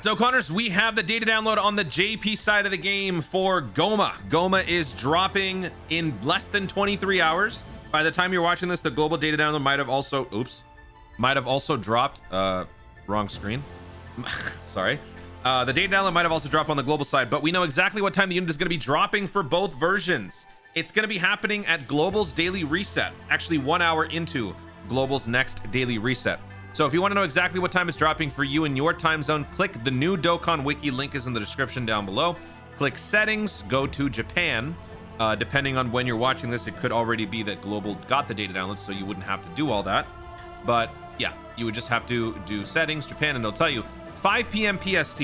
Dokkaners, we have the data download on the JP side of the game for GOMAH. GOMAH is dropping in less than 23 hours. By the time you're watching this, the global data download might have also dropped. Wrong screen. Sorry. The data download might have also dropped on the global side, but we know exactly what time the unit is going to be dropping for both versions. It's going to be happening at Global's daily reset, actually 1 hour into Global's next daily reset. So if you want to know exactly what time it's dropping for you in your time zone, click the new Dokkan Wiki. Link is in the description down below. Click settings, go to Japan. Depending on when you're watching this, it could already be that Global got the data download, so you wouldn't have to do all that. But yeah, you would just have to do settings, Japan, and it'll tell you 5 p.m. PST.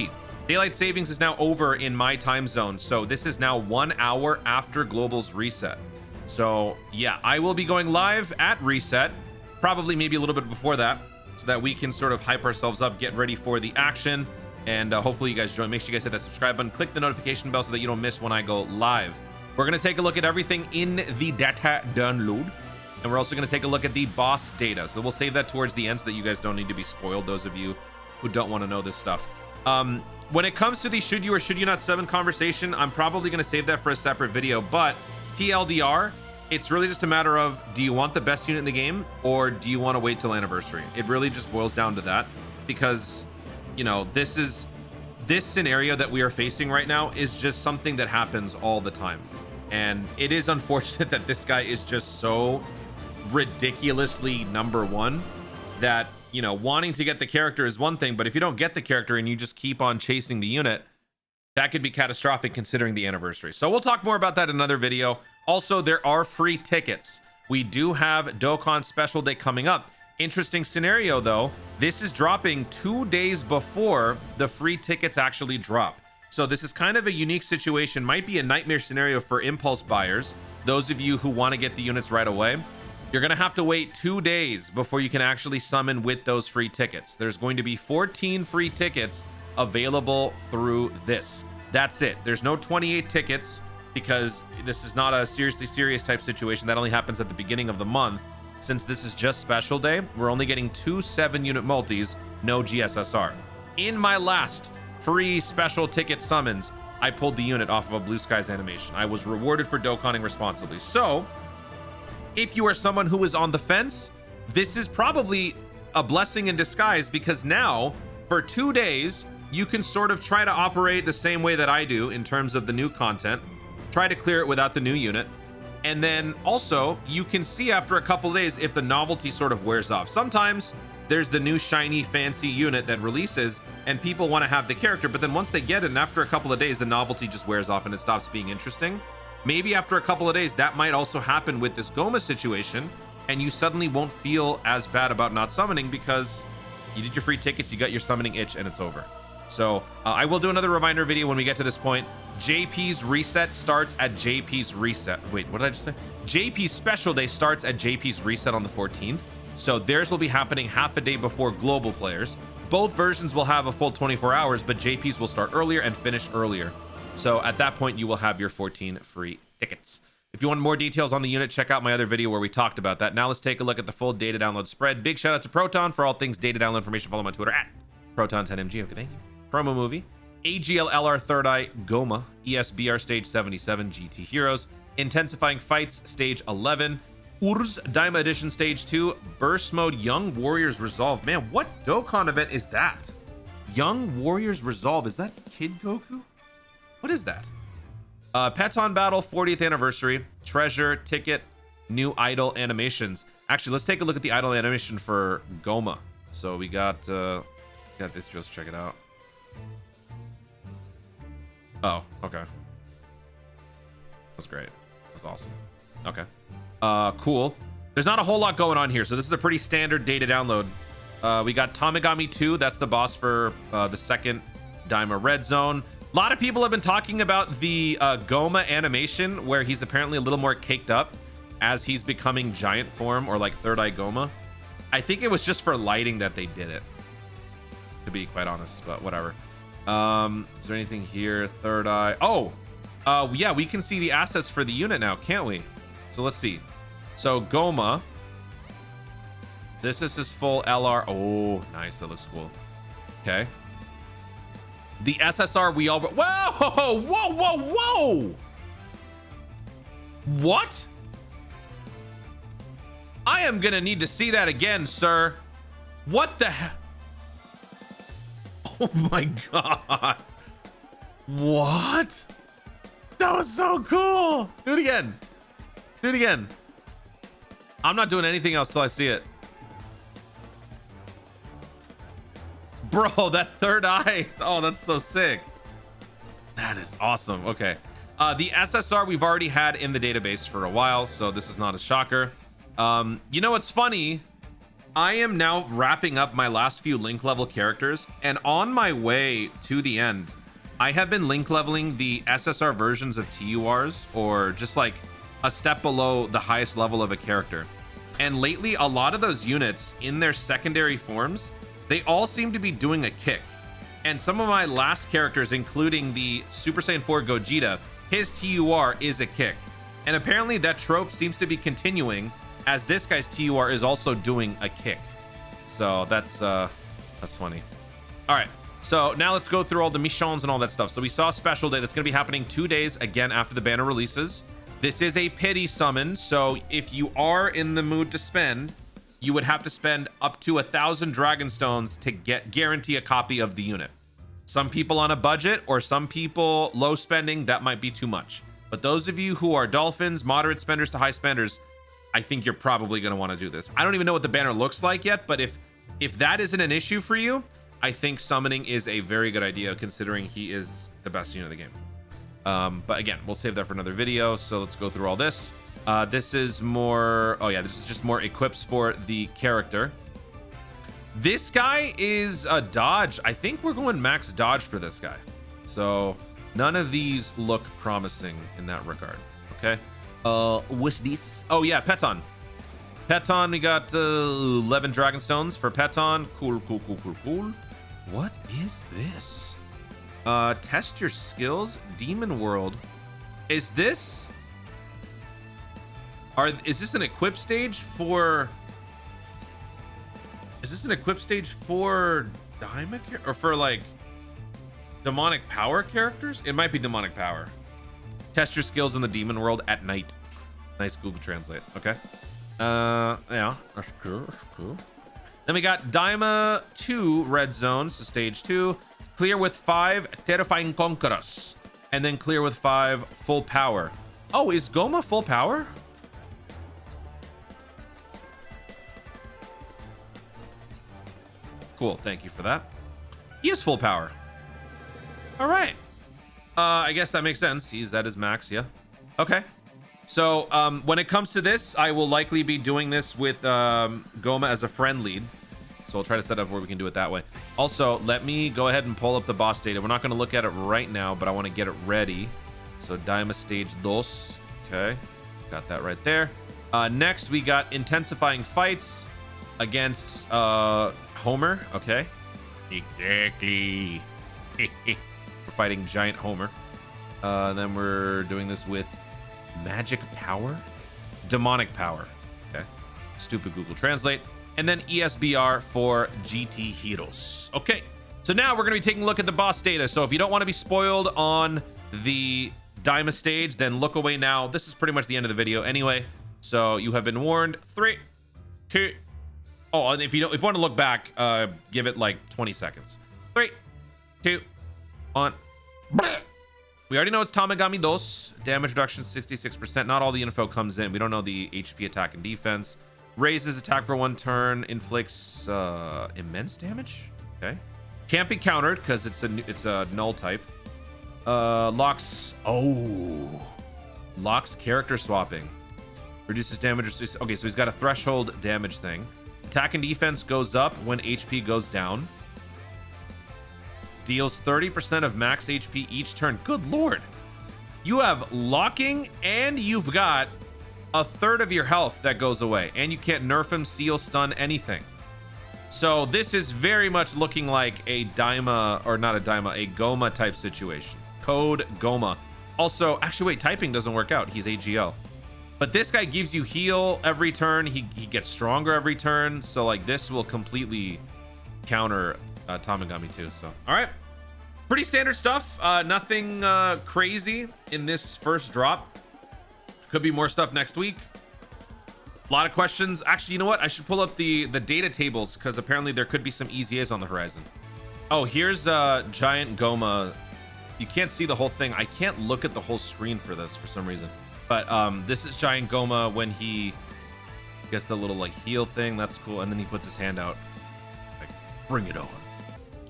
Daylight savings is now over in my time zone, so this is now 1 hour after Global's reset. So yeah, I will be going live at reset, probably maybe a little bit before that, so that we can sort of hype ourselves up, get ready for the action, and hopefully you guys join. Make sure you guys hit that subscribe button, click the notification bell so that you don't miss when I go live. We're going to take a look at everything in the data download, and we're also going to take a look at the boss data. So we'll save that towards the end so that you guys don't need to be spoiled, those of you who don't want to know this stuff. When it comes to the should you or should you not summon conversation, I'm probably going to save that for a separate video, but TLDR, it's really just a matter of, do you want the best unit in the game or do you want to wait till anniversary? It really just boils down to that, because, you know, this scenario that we are facing right now is just something that happens all the time. And it is unfortunate that this guy is just so ridiculously #1 that, you know, wanting to get the character is one thing, but if you don't get the character and you just keep on chasing the unit, that could be catastrophic considering the anniversary. So we'll talk more about that in another video. Also, there are free tickets. We do have Dokkan Special Day coming up. Interesting scenario though, this is dropping 2 days before the free tickets actually drop. So this is kind of a unique situation, might be a nightmare scenario for impulse buyers. Those of you who want to get the units right away, you're going to have to wait 2 days before you can actually summon with those free tickets. There's going to be 14 free tickets available through this. That's it. There's no 28 tickets because this is not a seriously serious type situation. That only happens at the beginning of the month. Since this is just special day, we're only getting 2 7-unit multis, no GSSR. In my last free special ticket summons, I pulled the unit off of a Blue Skies animation. I was rewarded for Dokkaning responsibly. So if you are someone who is on the fence, this is probably a blessing in disguise, because now for 2 days, you can sort of try to operate the same way that I do in terms of the new content, try to clear it without the new unit. And then also you can see after a couple of days if the novelty sort of wears off. Sometimes there's the new shiny fancy unit that releases and people want to have the character, but then once they get it and after a couple of days, the novelty just wears off and it stops being interesting. Maybe after a couple of days, that might also happen with this GOMAH situation, and you suddenly won't feel as bad about not summoning because you did your free tickets, you got your summoning itch, and it's over. So I will do another reminder video when we get to this point. JP's reset starts at JP's reset. Wait, what did I just say? JP's special day starts at JP's reset on the 14th. So theirs will be happening half a day before global players. Both versions will have a full 24 hours, but JP's will start earlier and finish earlier. So at that point, you will have your 14 free tickets. If you want more details on the unit, check out my other video where we talked about that. Now let's take a look at the full data download spread. Big shout out to Proton for all things data download information. Follow him on Twitter at Proton10mg. Okay, thank you. Promo movie. AGL LR Third Eye GOMAH. ESBR Stage 77 GT Heroes. Intensifying Fights Stage 11. Urz Daima Edition Stage 2. Burst Mode Young Warriors Resolve. Man, what Dokkan event is that? Young Warriors Resolve. Is that Kid Goku? What is that? Peton Battle 40th Anniversary. Treasure, Ticket, New Idol Animations. Actually, let's take a look at the idol animation for GOMAH. So we got this. Let's check it out. Oh, okay. That's great. That's awesome. Okay. Cool. There's not a whole lot going on here, so this is a pretty standard data download. We got Tamagami 2. That's the boss for the second Daima Red Zone. A lot of people have been talking about the GOMAH animation where he's apparently a little more caked up as he's becoming giant form, or like Third Eye GOMAH. I think it was just for lighting that they did it, to be quite honest, but whatever. Is there anything here? Third Eye. Oh, yeah, we can see the assets for the unit now, can't we? So let's see. So GOMAH. This is his full LR. Oh, nice. That looks cool. Okay. The SSR we all... Whoa! Whoa, whoa, whoa! What? I am gonna need to see that again, sir. What the hell? Oh my god. What? That was so cool. Do it again. Do it again. I'm not doing anything else till I see it. Bro, that third eye. Oh, that's so sick. That is awesome. Okay. The SSR we've already had in the database for a while, so this is not a shocker. You know what's funny? I am now wrapping up my last few link level characters, and on my way to the end, I have been link leveling the SSR versions of TURs, or just like a step below the highest level of a character. And lately, a lot of those units in their secondary forms, they all seem to be doing a kick. And some of my last characters, including the Super Saiyan 4 Gogeta, his TUR is a kick. And apparently that trope seems to be continuing, as this guy's TUR is also doing a kick. So that's funny. All right, so now let's go through all the missions and all that stuff. So we saw Special Day. That's going to be happening 2 days again after the banner releases. This is a pity summon, so if you are in the mood to spend, you would have to spend up to 1,000 Dragon Stones to guarantee a copy of the unit. Some people on a budget, or some people low spending, that might be too much. But those of you who are dolphins, moderate spenders to high spenders, I think you're probably going to want to do this. I don't even know what the banner looks like yet, but if that isn't an issue for you, I think summoning is a very good idea, considering he is the best unit of the game. But again, we'll save that for another video. So let's go through all this. This is more... Oh yeah, this is just more equips for the character. This guy is a dodge. I think we're going max dodge for this guy. So none of these look promising in that regard. Okay. What's this? Oh yeah, Peton. Peton, we got 11 Dragon Stones for Peton. Cool, cool, cool, cool, cool. What is this? Test your skills, Demon World. Is this... Is this an equip stage for... Is this an equip stage for Daima or for like demonic power characters? It might be demonic power. Test your skills in the Demon World at night. Nice Google Translate. Okay. Yeah, that's cool. That's cool. Then we got Daima 2 red zones, so stage 2. Clear with 5 terrifying conquerors, and then clear with 5 full power. Oh, is GOMAH full power? Cool, thank you for that. He is full power. All right. I guess that makes sense. He's at his max, yeah. Okay. So when it comes to this, I will likely be doing this with GOMAH as a friend lead. So we'll try to set up where we can do it that way. Also, let me go ahead and pull up the boss data. We're not going to look at it right now, but I want to get it ready. So Daima stage 2. Okay. Got that right there. Next, we got intensifying fights against Homer. Okay. Exactly. We're fighting Giant Homer. Then we're doing this with magic power, demonic power. Okay. Stupid Google Translate. And then ESBR for GT Heroes. Okay. So now we're going to be taking a look at the boss data. So if you don't want to be spoiled on the Daima stage, then look away now. This is pretty much the end of the video anyway. So you have been warned. 3, 2. Oh, and if you want to look back, give it like 20 seconds. 3, 2, 1. We already know it's Tamagami 2. Damage reduction 66%. Not all the info comes in. We don't know the HP, attack, and defense. Raises attack for 1 turn. Inflicts immense damage. Okay. Can't be countered because it's a null type. Locks. Oh, locks character swapping. Reduces damage. Okay, so he's got a threshold damage thing. Attack and defense goes up when HP goes down. Deals 30% of max HP each turn. Good lord. You have locking and you've got a third of your health that goes away. And you can't nerf him, seal, stun, anything. So this is very much looking like a Daima, or not a Daima, a GOMAH type situation. Code GOMAH. Also, actually wait, typing doesn't work out. He's AGL. But this guy gives you heal every turn. He gets stronger every turn. So like this will completely counter Tamagami too. So, all right. Pretty standard stuff. Nothing crazy in this first drop. Could be more stuff next week. A lot of questions. Actually, you know what? I should pull up the data tables because apparently there could be some EZAs on the horizon. Oh, here's Giant GOMAH. You can't see the whole thing. I can't look at the whole screen for this for some reason. But this is Giant GOMAH when he gets the little like heal thing. That's cool. And then he puts his hand out. Like, bring it on.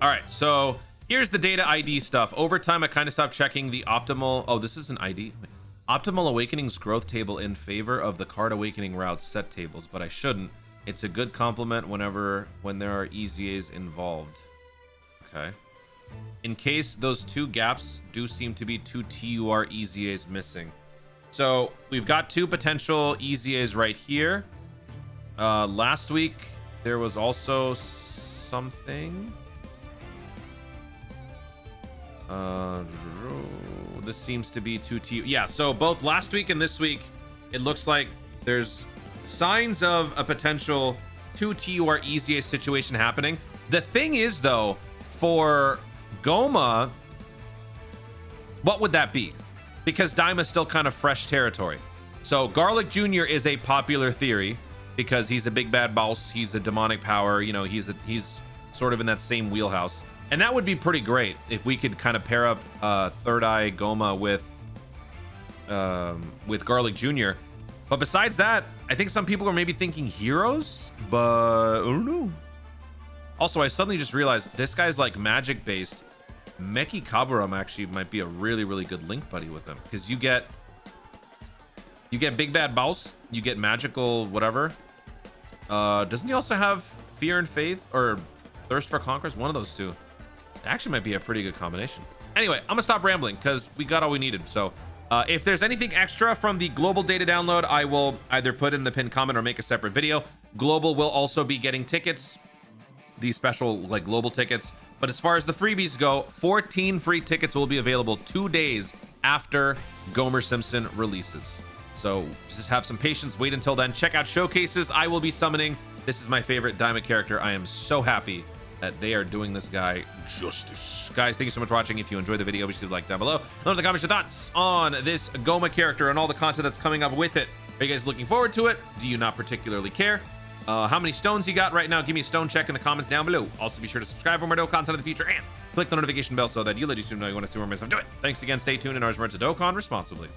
All right, so here's the data ID stuff. Over time, I kind of stopped checking the optimal. Oh, this is an ID. Wait. Optimal Awakenings growth table in favor of the card awakening routes set tables, but I shouldn't. It's a good complement when there are EZAs involved. Okay. In case those two gaps do seem to be two TUR EZAs missing. So we've got two potential EZAs right here. Last week there was also something. This seems to be two TUR. Yeah, so both last week and this week, it looks like there's signs of a potential two TUR EZA situation happening. The thing is, though, for GOMAH, what would that be? Because Daima's still kind of fresh territory. So Garlic Jr. is a popular theory because he's a big bad boss. He's a demonic power. You know, he's sort of in that same wheelhouse. And that would be pretty great if we could kind of pair up Third Eye GOMAH with Garlic Jr. But besides that, I think some people are maybe thinking heroes, but I don't know. Also, I suddenly just realized this guy's like magic based. Meki Kaburam actually might be a really, really good link buddy with him because you get Big Bad Boss, you get magical whatever. Doesn't he also have Fear and Faith or Thirst for Conquest? One of those two. It actually might be a pretty good combination. Anyway, I'm gonna stop rambling because we got all we needed. So if there's anything extra from the global data download, I will either put in the pinned comment or make a separate video. Global will also be getting tickets, these special like global tickets. But as far as the freebies go, 14 free tickets will be available 2 days after Gomer Simpson releases. So just have some patience, wait until then. Check out showcases I will be summoning. This is my favorite Diamond character. I am so happy that they are doing this guy justice. Guys, thank you so much for watching. If you enjoyed the video, be sure to like down below. Let me know comments your thoughts on this GOMAH character and all the content that's coming up with it. Are you guys looking forward to it? Do you not particularly care? How many stones you got right now? Give me a stone check in the comments down below. Also, be sure to subscribe for more Dokkan content in the future and click the notification bell so that you ladies know you want to see more of myself do it. Thanks again. Stay tuned and ours to Dokkan responsibly.